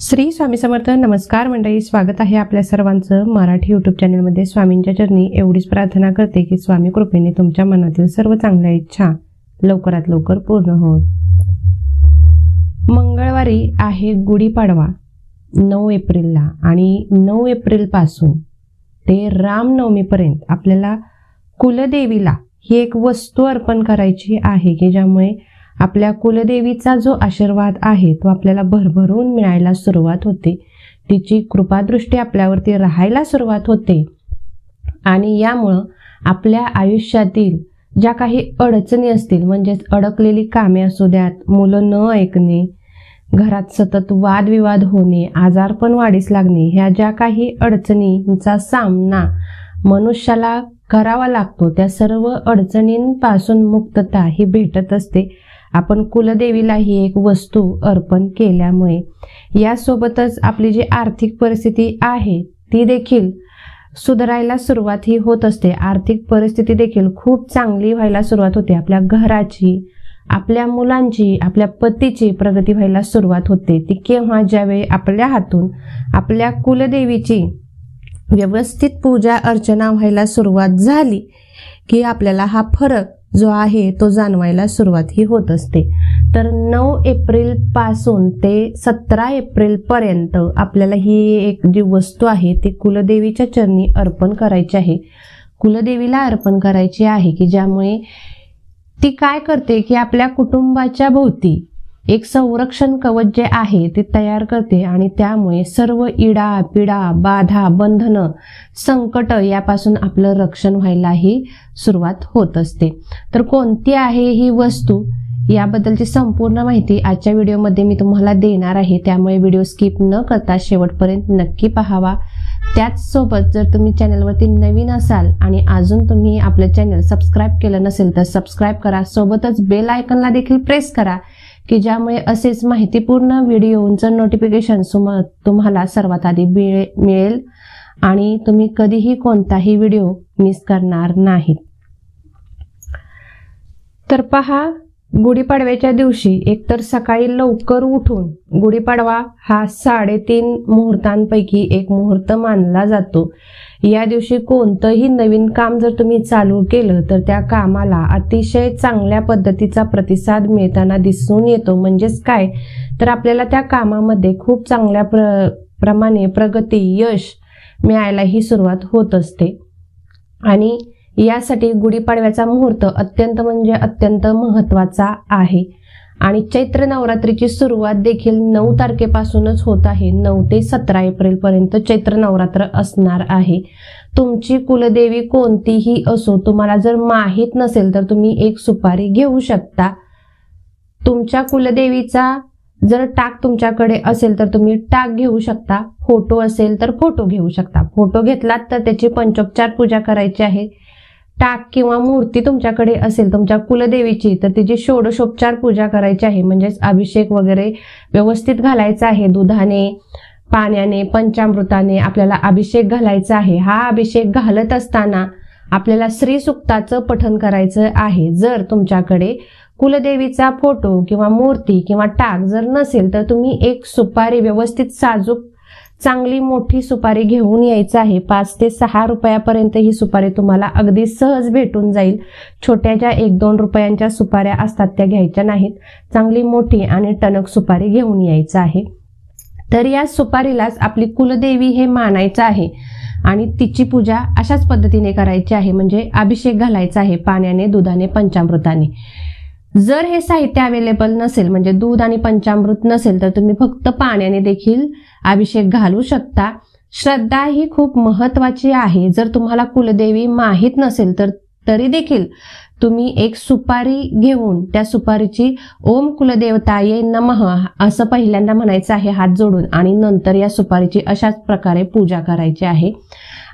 श्री स्वामी समर्थ. नमस्कार मंडळी, स्वागत आहे आपल्या सर्वांचं मराठी यूट्यूब चॅनलमध्ये. स्वामींच्या चरणी एवढीच प्रार्थना करते की स्वामी कृपेने तुमच्या मनातील सर्व चांगल्या इच्छा लवकरात लवकर पूर्ण हो. मंगळवारी आहे गुढीपाडवा 9 एप्रिलला आणि 9 एप्रिल पासून ते रामनवमीपर्यंत आपल्याला कुलदेवीला ही एक वस्तू अर्पण करायची आहे की ज्यामुळे आपल्या कुलदेवीचा जो आशीर्वाद आहे तो आपल्याला भरभरून मिळायला सुरुवात होते. तिची कृपादृष्टी आपल्यावरती राहायला सुरुवात होते आणि यामुळं आपल्या आयुष्यातील ज्या काही अडचणी असतील, म्हणजेच अडकलेली कामे असू द्यात, मुलं न ऐकणे, घरात सतत वादविवाद होणे, आजारपण वाढीस लागणे, ह्या ज्या काही अडचणींचा सामना मनुष्याला करावा लागतो, त्या सर्व अडचणींपासून मुक्तता ही भेटत असते आपण कुलदेवीला ही एक वस्तू अर्पण केल्यामुळे. यासोबतच आपली जी आर्थिक परिस्थिती आहे ती देखील सुधारायला सुरुवात ही होत असते. आर्थिक परिस्थिती देखील खूप चांगली व्हायला सुरुवात होते. आपल्या घराची, आपल्या मुलांची, आपल्या पतीची प्रगती व्हायला सुरुवात होते. ती केव्हा? ज्यावेळी आपल्या हातून आपल्या कुलदेवीची व्यवस्थित पूजा अर्चना व्हायला सुरुवात झाली की आपल्याला हा फरक जो आहे तो जाणवायला सुरुवात ही होत असते. तर 9 एप्रिल पासून ते 17 एप्रिल पर्यंत आपल्याला ही एक जी वस्तू आहे ती कुलदेवीच्या चरणी अर्पण करायची आहे, कुलदेवीला अर्पण करायची आहे की ज्यामुळे ती काय करते की आपल्या कुटुंबाच्या भोवती एक संरक्षण कवच जे आहे ते तयार करते आणि त्यामुळे सर्व इडा पिडा बाधा बंधनं संकट यापासून आपलं रक्षण व्हायलाही सुरुवात होत असते. तर कोणती आहे ही वस्तू याबद्दलची संपूर्ण माहिती आजच्या व्हिडिओमध्ये मी तुम्हाला देणार आहे, त्यामुळे व्हिडिओ स्किप न करता शेवटपर्यंत नक्की पाहावा. त्याचसोबत जर तुम्ही चॅनलवरती नवीन असाल आणि अजून तुम्ही आपलं चॅनल सबस्क्राईब केलं नसेल तर सबस्क्राईब करा, सोबतच बेल आयकॉनला देखील प्रेस करा की ज्यामुळे असेच माहितीपूर्ण व्हिडिओचं नोटिफिकेशन तुम्हाला सर्वात आधी मिळेल आणि तुम्ही कधीही कोणताही व्हिडिओ मिस करणार नाहीत. तर पहा, गुढीपाडव्याच्या दिवशी एकतर सकाळी लवकर उठून, गुढीपाडवा हा 3.5 मुहूर्तांपैकी एक मुहूर्त मानला जातो. या दिवशी कोणतंही नवीन काम जर तुम्ही चालू केलं तर त्या कामाला अतिशय चांगल्या पद्धतीचा प्रतिसाद मिळताना दिसून येतो. म्हणजेच काय तर आपल्याला त्या कामामध्ये खूप चांगल्या प्रमाणे प्रगती, यश मिळायलाही सुरुवात होत असते आणि यासाठी गुढीपाडव्याचा मुहूर्त अत्यंत महत्त्वाचा आहे. आणि चैत्र नवरात्रीची सुरुवात देखील 9 तारखेपासूनच होत आहे. 9 ते 17 एप्रिल पर्यंत चैत्र नवरात्र असणार आहे. तुमची कुलदेवी कोणतीही असो, तुम्हाला जर माहित नसेल तर तुम्ही एक सुपारी घेऊ शकता. तुमच्या कुलदेवीचा जर टाक तुमच्याकडे असेल तर तुम्ही टाक घेऊ शकता, फोटो असेल तर फोटो घेऊ शकता. फोटो घेतलात तर त्याची पंचोपचार पूजा करायची आहे. टाक किंवा मूर्ती तुमच्याकडे असेल तुमच्या कुलदेवीची तर तिची षोडशोपचार पूजा करायची आहे. म्हणजेच अभिषेक वगैरे व्यवस्थित घालायचा आहे. दुधाने, पाण्याने, पंचामृताने आपल्याला अभिषेक घालायचा आहे. हा अभिषेक घालत असताना आपल्याला श्री सुक्ताचं पठण करायचं आहे. जर तुमच्याकडे कुलदेवीचा फोटो किंवा मूर्ती किंवा टाक जर नसेल तर तुम्ही एक सुपारी, व्यवस्थित साजूक चांगली मोठी सुपारी घेऊन यायचं आहे. 5 ते 6 रुपयापर्यंत ही सुपारी तुम्हाला अगदी सहज भेटून जाईल. छोट्या ज्या 1-2 रुपयांच्या सुपाऱ्या असतात त्या घ्यायच्या नाहीत. चांगली मोठी आणि टणक सुपारी घेऊन यायचं आहे. तर या सुपारीलाच आपली कुलदेवी हे मानायचं आहे आणि तिची पूजा अशाच पद्धतीने करायची आहे. म्हणजे अभिषेक घालायचा आहे पाण्याने, दुधाने, पंचामृताने. जर हे साहित्य अवेलेबल नसेल, म्हणजे दूध आणि पंचामृत नसेल, तर तुम्ही फक्त पाण्याने देखील अभिषेक घालू शकता. श्रद्धा ही खूप महत्वाची आहे. जर तुम्हाला कुलदेवी माहित नसेल तर तरी देखील तुम्ही एक सुपारी घेऊन त्या सुपारीची ओम कुलदेवताये नमः असं पहिल्यांदा म्हणायचं आहे हात जोडून आणि नंतर या सुपारीची अशाच प्रकारे पूजा करायची आहे.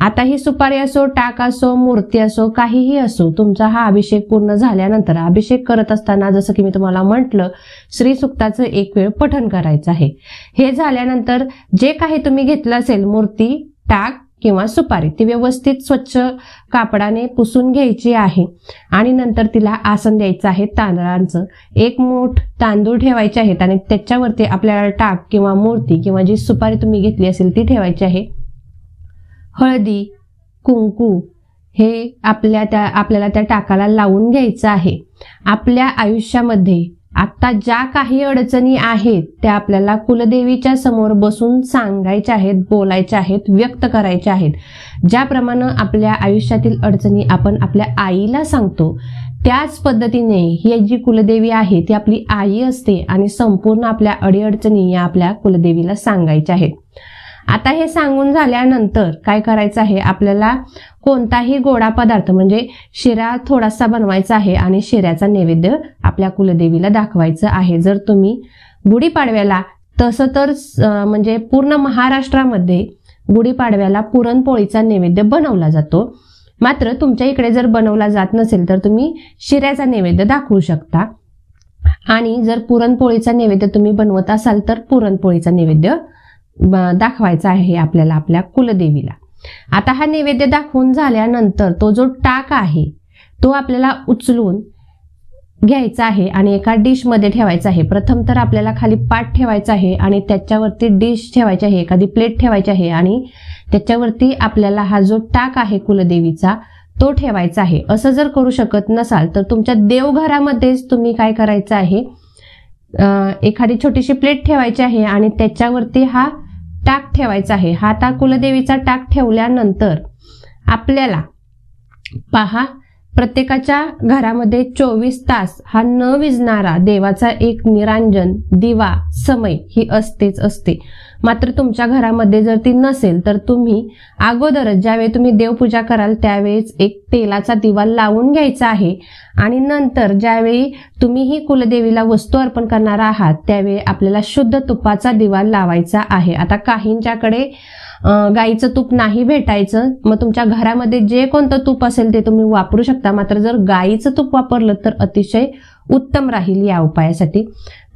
आता ही सुपारी असो, टाक असो, मूर्ती असो, काहीही असो, तुमचा हा अभिषेक पूर्ण झाल्यानंतर अभिषेक करत असताना जसं की मी तुम्हाला म्हटलं श्री सुक्ताचं एक वेळ पठण करायचं आहे. हे झाल्यानंतर जे काही तुम्ही घेतलं असेल, मूर्ती, टाक किंवा सुपारी ती व्यवस्थित स्वच्छ कापडाने पुसून घ्यायची आहे आणि नंतर तिला आसन द्यायचं आहे तांदळांचं। 1 मूठ तांदूळ ठेवायचे आहेत आणि त्याच्यावरती आपल्याला टाक किंवा मूर्ती किंवा जी सुपारी तुम्ही घेतली असेल ती ठेवायची आहे। हळदी, कुंकू हे आपल्याला त्या टाकाला लावून घ्यायचं आहे। आपल्या आयुष्यामध्ये आता ज्या काही अडचणी आहेत त्या आपल्याला कुलदेवीच्या समोर बसून सांगायच्या आहेत, बोलायच्या आहेत, व्यक्त करायच्या आहेत। ज्याप्रमाणे आपल्या आयुष्यातील अडचणी आपण आपल्या आईला सांगतो त्याच पद्धतीने ही जी कुलदेवी आहे ती आपली आई असते आणि संपूर्ण आपल्या अडीअडचणी या आपल्या कुलदेवीला सांगायच्या आहेत। आता हे सांगून झाल्यानंतर काय करायचं आहे, आपल्याला कोणताही गोडा पदार्थ म्हणजे शिरा थोडासा बनवायचा आहे आणि शिऱ्याचा नैवेद्य आपल्या कुलदेवीला दाखवायचं आहे। जर तुम्ही गुढीपाडव्याला तसं तर म्हणजे पूर्ण महाराष्ट्रामध्ये गुढीपाडव्याला पुरणपोळीचा नैवेद्य बनवला जातो, मात्र तुमच्या इकडे जर बनवला जात नसेल तर तुम्ही शिऱ्याचा नैवेद्य दाखवू शकता आणि जर पुरणपोळीचा नैवेद्य तुम्ही बनवत असाल तर पुरणपोळीचा नैवेद्य दाखवायचा आहे आपल्याला आपल्या कुलदेवीला। आता हा नैवेद्य दाखवून झाल्यानंतर तो जो टाक आहे तो आपल्याला उचलून घ्यायचा आहे आणि एका डिश मध्ये ठेवायचा आहे। प्रथम तर आपल्याला खाली पाट ठेवायचा आहे आणि त्याच्यावरती डिश ठेवायची आहे, एखादी प्लेट ठेवायची आहे आणि त्याच्यावरती आपल्याला हा जो टाक आहे कुलदेवीचा तो ठेवायचा आहे। असं जर करू शकत नसाल तर तुमच्या देवघरामध्येच तुम्ही काय करायचं आहे, एखादी छोटीशी प्लेट ठेवायची आहे आणि त्याच्यावरती हा टाक ठेवायचा आहे। हा आता कुलदेवीचा टाक ठेवल्यानंतर आपल्याला पहा प्रत्येकाच्या घरामध्ये 24 तास हा न विझणारा देवाचा एक निरांजन दिवा समय ही असतेच असते। मात्र तुमच्या घरामध्ये जर ती नसेल तर तुम्ही अगोदरच ज्यावेळी तुम्ही देवपूजा कराल त्यावेळेस एक तेलाचा दिवा लावून घ्यायचा आहे आणि नंतर ज्यावेळी तुम्ही ही कुलदेवीला वस्तू अर्पण करणार आहात त्यावेळी आपल्याला शुद्ध तुपाचा दिवा लावायचा आहे। आता काहींच्याकडे गाईचं तूप नाही भेटायचं, मग तुमच्या घरामध्ये जे कोणतं तूप असेल ते तुम्ही वापरू शकता, मात्र जर गाईचं तूप वापरलं तर अतिशय उत्तम राहील या उपायासाठी।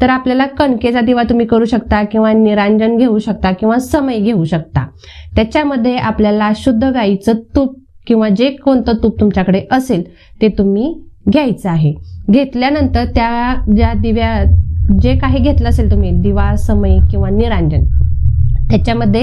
तर आपल्याला कणकेचा दिवा तुम्ही करू शकता किंवा निरांजन घेऊ शकता किंवा समय घेऊ शकता। त्याच्यामध्ये आपल्याला शुद्ध गाईचं तूप किंवा जे कोणतं तूप तुमच्याकडे असेल ते तुम्ही घ्यायचं आहे। घेतल्यानंतर त्या ज्या दिव्या जे काही घेतलं असेल तुम्ही दिवा समय किंवा निरांजन त्याच्यामध्ये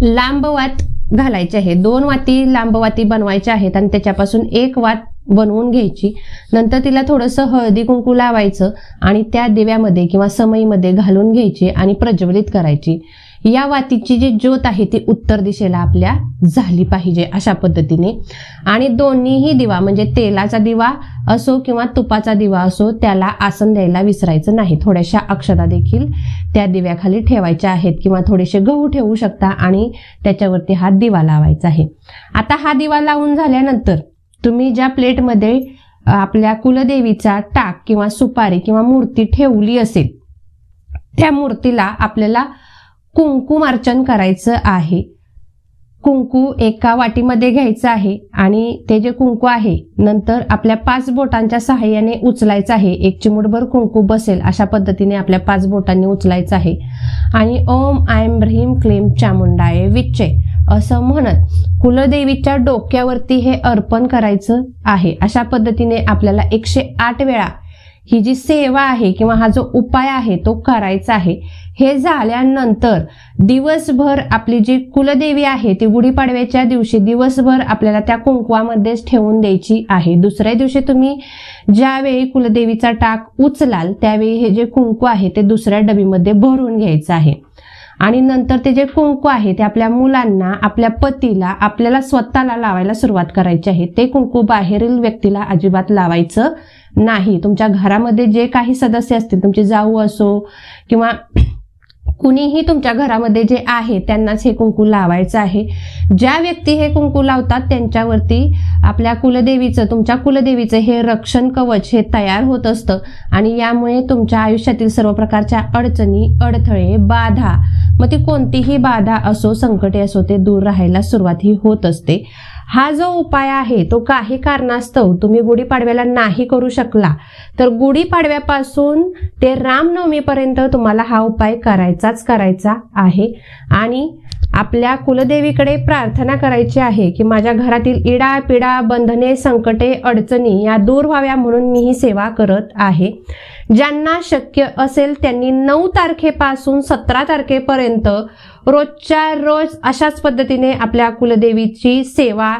लांब वात घालायची आहे। 2 वाती लांब वाती बनवायच्या आहेत आणि त्याच्यापासून 1 वात बनवून घ्यायची। नंतर तिला थोडंसं हळदी कुंकू लावायचं आणि त्या दिव्यामध्ये किंवा समईमध्ये घालून घ्यायची आणि प्रज्वलित करायची। या वातीची जी ज्योत आहे ती उत्तर दिशेला आपल्या झाली पाहिजे अशा पद्धतीने। आणि दोन्हीही दिवा म्हणजे तेलाचा दिवा असो किंवा तुपाचा दिवा असो त्याला आसन द्यायला विसरायचं नाही। थोड्याशा अक्षता देखील त्या दिव्याखाली ठेवायच्या आहेत किंवा थोडेसे गहू ठेवू शकता आणि त्याच्यावरती हा दिवा लावायचा आहे। आता हा दिवा लावून झाल्यानंतर तुम्ही ज्या प्लेटमध्ये आपल्या कुलदेवीचा टाक किंवा सुपारी किंवा मूर्ती ठेवली असेल त्या मूर्तीला आपल्याला कुंकुमार्चन करायचं आहे। कुंकू एका वाटीमध्ये घ्यायचं आहे आणि ते जे कुंकू आहे नंतर आपल्या 5 बोटांच्या सहाय्याने उचलायचं आहे। 1 चिमूटभर कुंकू बसेल अशा पद्धतीने आपल्या 5 बोटांनी उचलायचं आहे आणि ओम ऐं ह्रीं क्लीं चामुंडाय विच्चे असं म्हणत कुलदेवीच्या डोक्यावरती हे अर्पण करायचं आहे। अशा पद्धतीने आपल्याला 108 वेळा ही जी सेवा आहे किंवा हा जो उपाय आहे तो करायचा आहे। हे झाल्यानंतर दिवसभर आपली जी कुलदेवी आहे ती गुढीपाडव्याच्या दिवशी दिवसभर आपल्याला त्या कुंकवामध्येच ठेवून द्यायची आहे। दुसऱ्या दिवशी तुम्ही ज्यावेळी कुलदेवीचा टाक उचलाल त्यावेळी हे जे कुंकू आहे ते दुसऱ्या डबीमध्ये भरून घ्यायचं आहे आणि नंतर ते जे कुंकू आहे ते आपल्या मुलांना, आपल्या पतीला, आपल्याला स्वतःला लावायला सुरुवात करायची आहे। ते कुंकू बाहेरील व्यक्तीला अजिबात लावायचं नाही। तुमच्या घरामध्ये जे काही सदस्य असतील, तुमची जाऊ असो किंवा कुणीही तुमच्या घरामध्ये जे आहे त्यांनाच हे कुंकू लावायचं आहे। ज्या व्यक्ती हे कुंकू लावतात त्यांच्यावरती आपल्या कुलदेवीचं, तुमच्या कुलदेवीचं हे रक्षण कवच हे तयार होत असतं आणि यामुळे तुमच्या आयुष्यातील सर्व प्रकारच्या अडचणी, अडथळे, बाधा, मग ती कोणतीही बाधा असो, संकटे असो, ते दूर राहायला सुरुवात ही होत असते। हा जो उपाय आहे तो काही कारणास्तव तुम्ही गुढीपाडव्याला नाही करू शकला तर गुढीपाडव्यापासून ते रामनवमीपर्यंत तुम्हाला हा उपाय करायचा आहे आणि आपल्या कुलदेवीकडे प्रार्थना करायची आहे की माझ्या घरातील इडा पिडा बंधने संकटे अडचणी या दूर व्हाव्या म्हणून मी ही सेवा करत आहे। ज्यांना शक्य असेल त्यांनी 9 तारखेपासून 17 तारखेपर्यंत रोजच्या रोज अशाच पद्धतीने आपल्या कुलदेवीची सेवा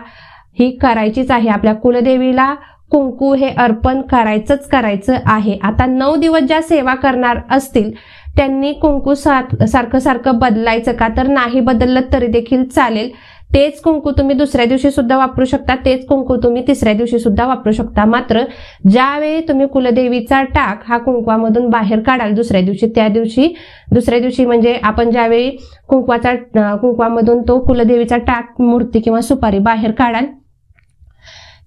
ही करायचीच आहे। आपल्या कुलदेवीला कुंकू हे अर्पण करायचं आहे। आता 9 दिवस ज्या सेवा करणार असतील त्यांनी कुंकू सारखं बदलायचं का, तर नाही बदललं तरी देखील चालेल। तेच कुंकू तुम्ही दुसऱ्या दिवशी सुद्धा वापरू शकता, तेच कुंकू तुम्ही तिसऱ्या दिवशी सुद्धा वापरू शकता। मात्र ज्यावेळी तुम्ही कुलदेवीचा टाक हा कुंकवामधून बाहेर काढाल दुसऱ्या दिवशी म्हणजे आपण ज्यावेळी कुंकवामधून तो कुलदेवीचा टाक मूर्ती किंवा सुपारी बाहेर काढाल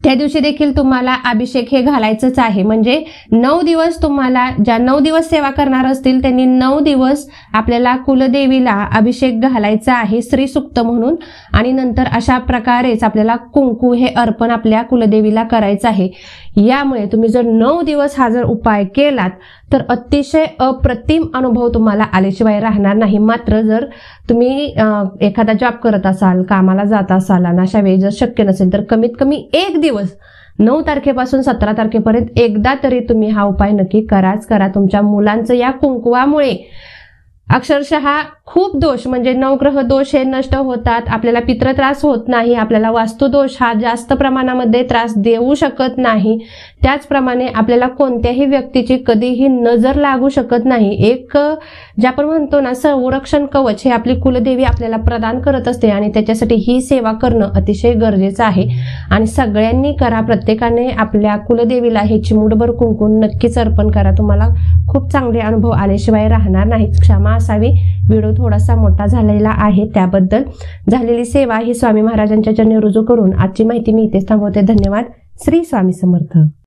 त्या दिवशी देखील तुम्हाला अभिषेक हे घालायचंच आहे। म्हणजे 9 दिवस तुम्हाला ज्या 9 दिवस सेवा करणार असतील त्यांनी 9 दिवस आपल्याला कुलदेवीला अभिषेक घालायचा आहे श्री सूक्त म्हणून, आणि नंतर अशा प्रकारेच आपल्याला कुंकू हे अर्पण आपल्या कुलदेवीला करायचं आहे। यामुळे तुम्ही जर 9 दिवस हा जर उपाय केलात तर अतिशय अप्रतिम अनुभव तुम्हाला आल्याशिवाय राहणार नाही। मात्र जर तुम्ही एखादा जॉब करत असाल, कामाला जात असाल आणि अशा वेळी जर शक्य नसेल तर कमीत कमी 1 दिवस 9 तारखेपासून 17 तारखेपर्यंत एकदा तरी तुम्ही हा उपाय नक्की करा। तुमच्या मुलांचं या कुंकवामुळे अक्षरशः खूप दोष म्हणजे नवग्रह दोष हे नष्ट होतात, आपल्याला पितृ त्रास होत नाही, आपल्याला वास्तुदोष हा जास्त प्रमाणामध्ये त्रास देऊ शकत नाही, त्याचप्रमाणे आपल्याला कोणत्याही व्यक्तीची कधीही नजर लागू शकत नाही। एक जे आपण म्हणतो ना संरक्षण कवच हे आपली कुलदेवी आपल्याला प्रदान करत असते आणि त्याच्यासाठी ही सेवा करणं अतिशय गरजेचं आहे। आणि सगळ्यांनी करा, प्रत्येकाने आपल्या कुलदेवीला हे चिमूटभर कुंकू नक्कीच अर्पण करा, तुम्हाला खूप चांगले अनुभव आल्याशिवाय राहणार नाहीत। क्षमा असावी, व्हिडिओ थोडासा मोठा झालेला आहे त्याबद्दल। झालेली सेवा ही स्वामी महाराजांच्या चरणी रुजू करून आजची माहिती मी इथेच थांबवते। धन्यवाद। श्री स्वामी समर्थ।